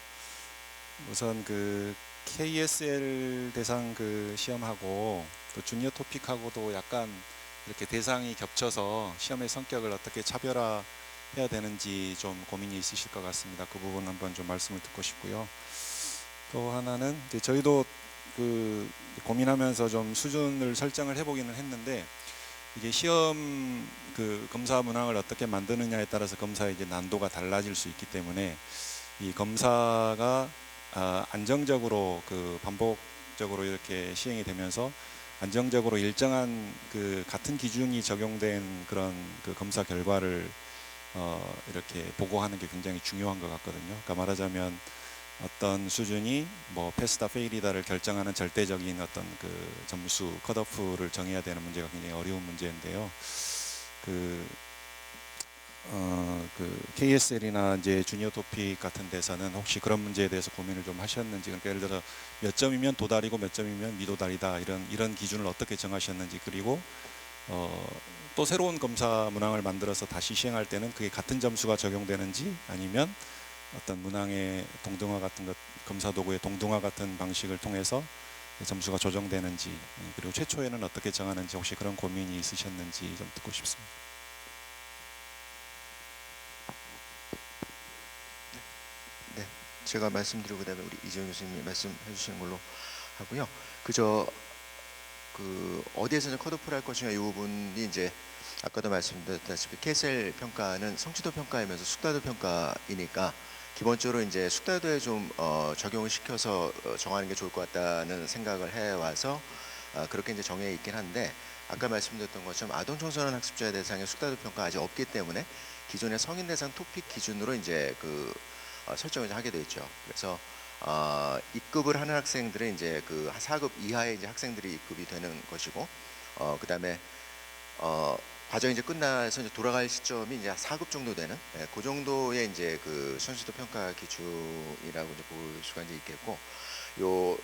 우선 그 KSL 대상 그 시험하고 또 주니어 토픽하고도 약간 이렇게 대상이 겹쳐서 시험의 성격을 어떻게 차별화해야 되는지 좀 고민이 있으실 것 같습니다. 그 부분 한번 좀 말씀을 듣고 싶고요. 또 하나는 이제 저희도 그 고민하면서 좀 수준을 설정을 해보기는 했는데 이게 시험 그 검사 문항을 어떻게 만드느냐에 따라서 검사의 이제 난도가 달라질 수 있기 때문에 이 검사가 안정적으로 그 반복적으로 이렇게 시행이 되면서 안정적으로 일정한 그 같은 기준이 적용된 그런 그 검사 결과를 이렇게 보고하는 게 굉장히 중요한 것 같거든요. 그러니까 말하자면 어떤 수준이 뭐 패스다 페일이다를 결정하는 절대적인 어떤 그 점수 컷오프를 정해야 되는 문제가 굉장히 어려운 문제인데요. 그 KSL이나 이제 주니어 토픽 같은 데서는 혹시 그런 문제에 대해서 고민을 좀 하셨는지, 그러니까 예를 들어 몇 점이면 도달이고 몇 점이면 미도달이다 이런 기준을 어떻게 정하셨는지, 그리고 또 새로운 검사 문항을 만들어서 다시 시행할 때는 그게 같은 점수가 적용되는지 아니면 어떤 문항의 동등화 같은 것, 검사 도구의 동등화 같은 방식을 통해서 점수가 조정되는지, 그리고 최초에는 어떻게 정하는지 혹시 그런 고민이 있으셨는지 좀 듣고 싶습니다. 제가 말씀드리고 그다음에 우리 이재용 교수님이 말씀해 주시는 걸로 하고요. 그저 그 어디에서 이제 컷오프를 할 것인가 이 부분이 이제 아까도 말씀드렸다시피 KSL 평가는 성취도 평가이면서 숙달도 평가이니까 기본적으로 이제 숙달도에 좀 적용을 시켜서 정하는 게 좋을 것 같다는 생각을 해와서 그렇게 이제 정해 있긴 한데 아까 말씀드렸던 것처럼 아동 청소년 학습자 대상의 숙달도 평가 아직 없기 때문에 기존의 성인 대상 토픽 기준으로 이제 그 설정을 하게 돼 있죠. 그래서 입급을 하는 학생들은 이제 그 4급 이하의 이제 학생들이 입급이 되는 것이고 그다음에 과정이 이제 끝나서 이제 돌아갈 시점이 이제 4급 정도 되는 그 정도의 이제 그 선수도 평가 기준이라고 이제 볼 수가 이제 있겠고 요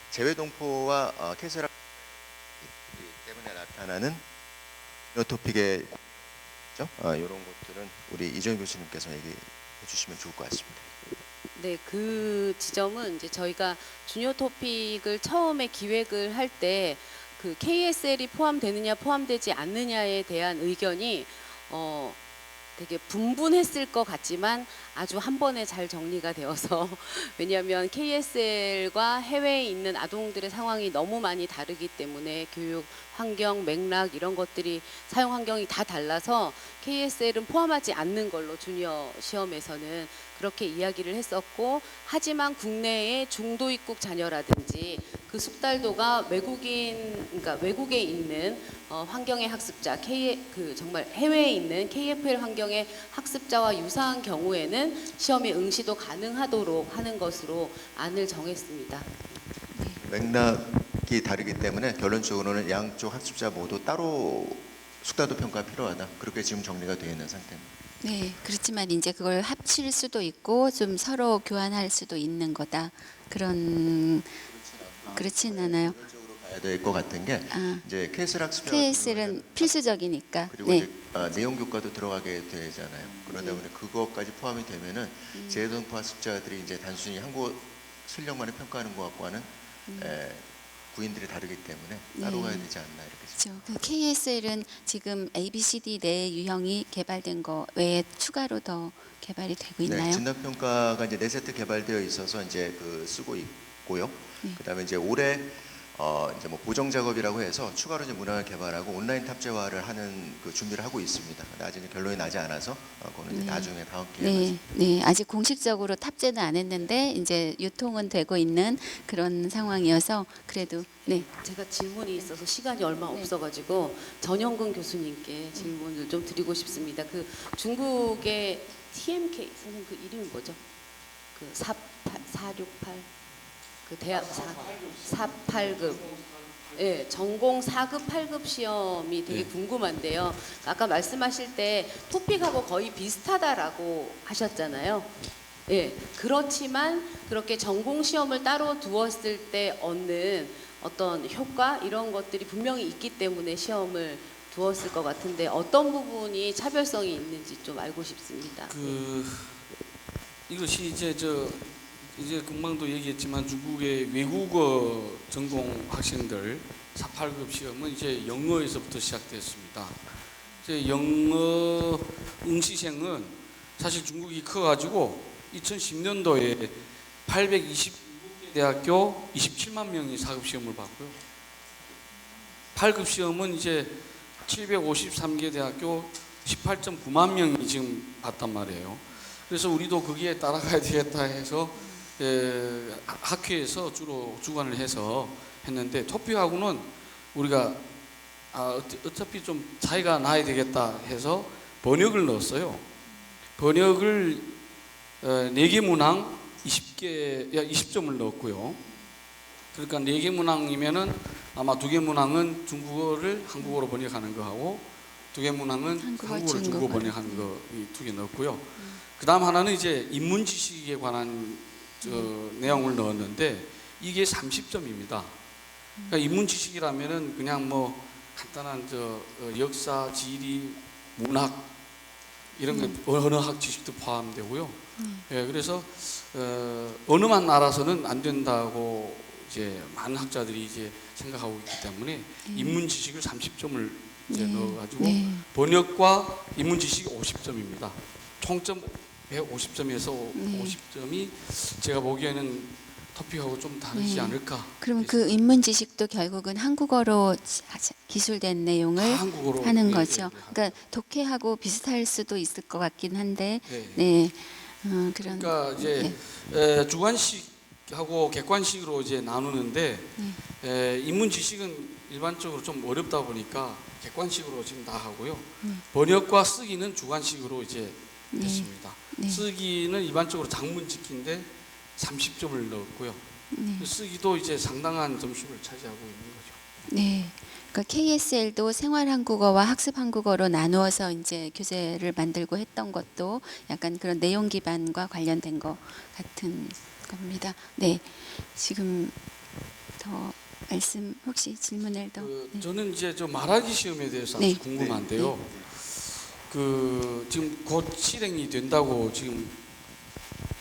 제외 동포와 캐슬 때문에 나타나는 요 토픽의 이런 것들은 우리 이정 교수님께서 얘기해 주시면 좋을 것 같습니다. 네, 그 지점은 이제 저희가 주니어 토픽을 처음에 기획을 할 때 그 KSL이 포함되느냐 포함되지 않느냐에 대한 의견이 되게 분분했을 것 같지만 아주 한 번에 잘 정리가 되어서 왜냐하면 KSL과 해외에 있는 아동들의 상황이 너무 많이 다르기 때문에 교육 환경, 맥락 이런 것들이 사용 환경이 다 달라서 KSL은 포함하지 않는 걸로 주니어 시험에서는 그렇게 이야기를 했었고 하지만 국내의 중도 입국 자녀라든지 그 숙달도가 그러니까 외국에 있는 환경의 학습자, 그 정말 해외에 있는 KFL 환경의 학습자와 유사한 경우에는 시험에 응시도 가능하도록 하는 것으로 안을 정했습니다. 맥락이 다르기 때문에 결론적으로는 양쪽 학습자 모두 따로 숙달도 평가가 필요하다. 그렇게 지금 정리가 되어 있는 상태입니다. 네, 그렇지만 이제 그걸 합칠 수도 있고 좀 서로 교환할 수도 있는 거다. 그렇진 않아요. 결론적으로 봐야 될 것 같은 게 이제 KSL 학습자 KSL은 필수적이니까. 그리고 네. 이제 내용 교과도 들어가게 되잖아요. 그러다 보니 그것까지 포함이 되면은 제외동포 학습자들이 이제 단순히 한국어 실력만을 평가하는 것과는 구인들이 다르기 때문에 따로 가야 되지 않나 이렇게 그렇죠. 그 KSL은 지금 ABCD 네 유형이 개발된 거 외에 추가로 더 개발이 되고 있나요? 네, 진단 평가가 이제 4세트 개발되어 있어서 이제 그 쓰고 있고요. 그다음에 이제 올해 이제 뭐 보정 작업이라고 해서 추가로 이제 문항을 개발하고 온라인 탑재화를 하는 그 준비를 하고 있습니다. 근데 아직 이제 결론이 나지 않아서 그거는 이제 나중에 다음 기회에 네, 아직 공식적으로 탑재는 안 했는데 이제 유통은 되고 있는 그런 상황이어서 그래도 네. 제가 질문이 있어서 시간이 얼마 없어가지고 전영근 교수님께 질문을 좀 드리고 싶습니다. 그 중국의 TMK 선생님 그 이름이 뭐죠? 그 468 그 대학 48급 예, 전공 4급 8급 시험이 되게 궁금한데요. 아까 말씀하실 때 토픽하고 거의 비슷하다라고 하셨잖아요. 예, 그렇지만 그렇게 전공 시험을 따로 두었을 때 얻는 어떤 효과 이런 것들이 분명히 있기 때문에 시험을 두었을 것 같은데 어떤 부분이 차별성이 있는지 좀 알고 싶습니다. 이것이 이제 금방도 얘기했지만 중국의 외국어 전공 학생들 48급 시험은 이제 영어에서부터 시작됐습니다. 이제 영어 응시생은 사실 중국이 커가지고 2010년도에 820개 대학교 27만 명이 4급 시험을 봤고요. 8급 시험은 이제 753개 대학교 18.9만 명이 지금 봤단 말이에요. 그래서 우리도 거기에 따라가야 되겠다 해서 학회에서 주로 주관을 해서 했는데 토픽하고는 우리가 어차피 좀 차이가 나야 되겠다 해서 번역을 넣었어요. 번역을 4개 문항 20점을 넣었고요. 그러니까 4개 문항이면은 아마 2개 문항은 중국어를 한국어로 번역하는 거 하고 2개 문항은 한국어를 중국어 번역하는 거 이 2개 넣었고요. 그다음 하나는 이제 인문 지식에 관한 내용을 넣었는데 이게 30점입니다. 그러니까 인문 지식이라면은 그냥 뭐 간단한 역사, 지리, 문학 이런 거 언어학 지식도 포함되고요. 예, 그래서 언어만 알아서는 안 된다고 이제 많은 학자들이 이제 생각하고 있기 때문에 인문 지식을 30점을 이제 넣어가지고 번역과 인문 지식이 50점입니다. 총점 150점에서 네. 50점이 제가 보기에는 토픽하고 좀 다르지 네. 않을까. 그럼 그 인문 지식도 결국은 한국어로 기술된 내용을 다 한국어로 하는 예, 거죠. 예, 예. 그러니까 독해하고 비슷할 수도 있을 것 같긴 한데, 네. 네, 그런. 그러니까 이제 주관식하고 객관식으로 이제 나누는데 인문 지식은 일반적으로 좀 어렵다 보니까 객관식으로 지금 다 하고요. 번역과 쓰기는 주관식으로 이제 네. 했습니다. 네. 쓰기는 일반적으로 장문짓기인데 30점을 넣었고요. 네. 쓰기도 이제 상당한 점수를 차지하고 있는 거죠. 네. 그러니까 KSL도 생활 한국어와 학습 한국어로 나누어서 이제 교재를 만들고 했던 것도 약간 그런 내용 기반과 관련된 것 같은 겁니다. 네. 지금 더 말씀 혹시 질문을 더. 네. 저는 이제 저 말하기 시험에 대해서 네. 아주 궁금한데요. 그 지금 곧 실행이 된다고 지금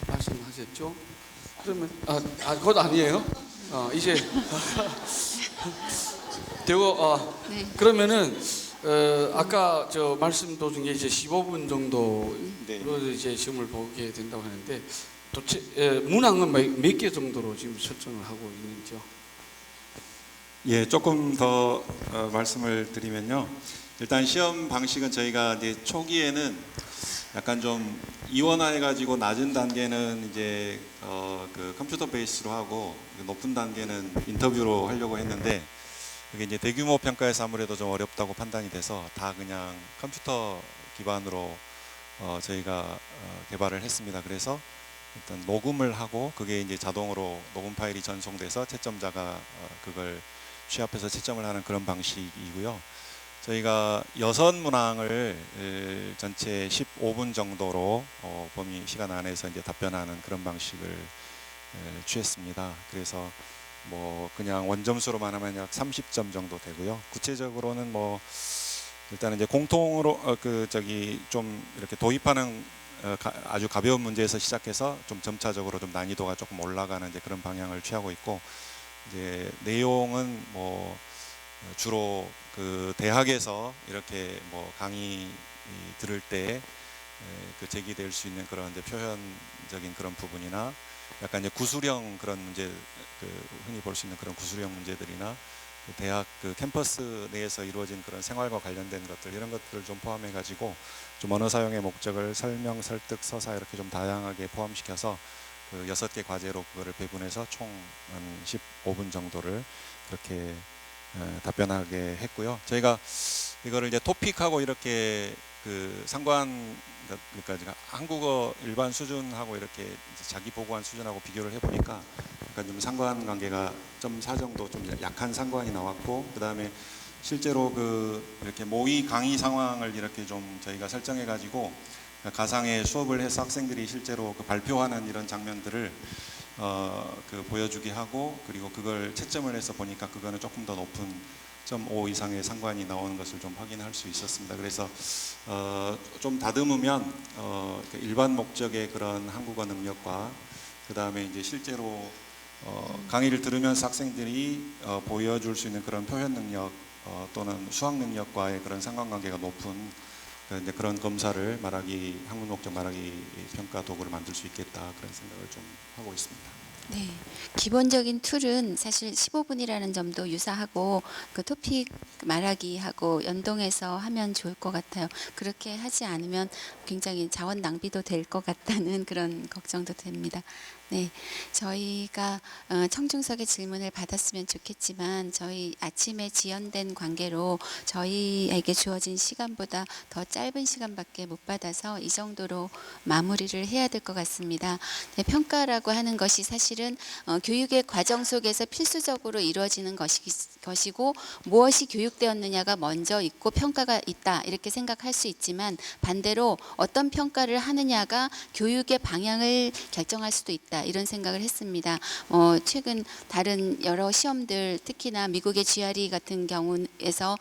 말씀하셨죠? 그러면 곧 아니에요? 이제 되고 네. 그러면은 아까 저 말씀 도중에 이제 15분 정도로 네. 이제 시험을 보게 된다고 하는데 도대체 문항은 몇 개 정도로 지금 설정을 하고 있는지요? 예, 조금 더 말씀을 드리면요. 일단 시험 방식은 저희가 이제 초기에는 약간 좀 이원화해가지고 낮은 단계는 이제 그 컴퓨터 베이스로 하고 높은 단계는 인터뷰로 하려고 했는데 그게 이제 대규모 평가에서 아무래도 좀 어렵다고 판단이 돼서 다 그냥 컴퓨터 기반으로 저희가 개발을 했습니다. 그래서 일단 녹음을 하고 그게 이제 자동으로 녹음 파일이 전송돼서 채점자가 그걸 취합해서 채점을 하는 그런 방식이고요. 저희가 6문항을 전체 15분 정도로 범위 시간 안에서 이제 답변하는 그런 방식을 취했습니다. 그래서 뭐 그냥 원점수로만 하면 약 30점 정도 되고요. 구체적으로는 뭐 일단은 이제 공통으로 좀 이렇게 도입하는 아주 가벼운 문제에서 시작해서 좀 점차적으로 좀 난이도가 조금 올라가는 이제 그런 방향을 취하고 있고 이제 내용은 뭐 주로 그 대학에서 이렇게 뭐 강의 들을 때 그 제기될 수 있는 그런 이제 표현적인 그런 부분이나 약간 이제 구술형 그런 문제 그 흔히 볼 수 있는 그런 구술형 문제들이나 그 대학 그 캠퍼스 내에서 이루어진 그런 생활과 관련된 것들 이런 것들을 좀 포함해 가지고 좀 언어 사용의 목적을 설명, 설득, 서사 이렇게 좀 다양하게 포함시켜서 그 6개 과제로 그거를 배분해서 총 한 15분 정도를 그렇게 답변하게 했고요. 저희가 이거를 이제 토픽하고 이렇게 그 그러니까 한국어 일반 수준하고 이렇게 자기 보고한 수준하고 비교를 해보니까 약간 좀 상관관계가 0.4 정도 좀 약한 상관이 나왔고 그 다음에 실제로 그 이렇게 모의 강의 상황을 이렇게 좀 저희가 설정해가지고 가상의 수업을 해서 학생들이 실제로 그 발표하는 이런 장면들을 그 보여주게 하고 그리고 그걸 채점을 해서 보니까 그거는 조금 더 높은 0.5 이상의 상관이 나오는 것을 좀 확인할 수 있었습니다. 그래서 좀 다듬으면 일반 목적의 그런 한국어 능력과 그 다음에 이제 실제로 강의를 들으면서 학생들이 보여줄 수 있는 그런 표현 능력 또는 수학 능력과의 그런 상관관계가 높은 이제 그런 검사를 한국 목적 말하기 평가 도구를 만들 수 있겠다 그런 생각을 좀 하고 있습니다. 네, 기본적인 툴은 사실 15분이라는 점도 유사하고 그 토픽 말하기하고 연동해서 하면 좋을 것 같아요. 그렇게 하지 않으면 굉장히 자원 낭비도 될 것 같다는 그런 걱정도 됩니다. 네, 저희가 청중석의 질문을 받았으면 좋겠지만 저희 아침에 지연된 관계로 저희에게 주어진 시간보다 더 짧은 시간밖에 못 받아서 이 정도로 마무리를 해야 될 것 같습니다. 네, 평가라고 하는 것이 사실은 교육의 과정 속에서 필수적으로 이루어지는 것이고 무엇이 교육되었느냐가 먼저 있고 평가가 있다 이렇게 생각할 수 있지만 반대로 어떤 평가를 하느냐가 교육의 방향을 결정할 수도 있다. 필요하다 이런 생각을 했습니다. 최근 다른 여러 시험들 특히나 미국의 GRE 같은 경우에서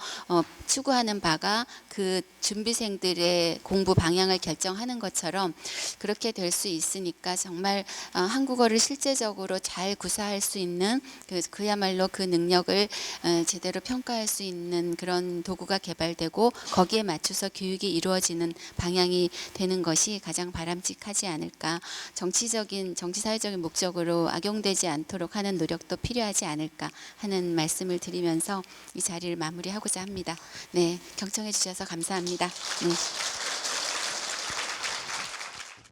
추구하는 바가 그 준비생들의 공부 방향을 결정하는 것처럼 그렇게 될 수 있으니까 정말 한국어를 실제적으로 잘 구사할 수 있는 그야말로 그 능력을 제대로 평가할 수 있는 그런 도구가 개발되고 거기에 맞춰서 교육이 이루어지는 방향이 되는 것이 가장 바람직하지 않을까. 정치 사회적인 목적으로 악용되지 않도록 하는 노력도 필요하지 않을까 하는 말씀을 드리면서 이 자리를 마무리하고자 합니다. 네, 경청해 주셔서 감사합니다. 네.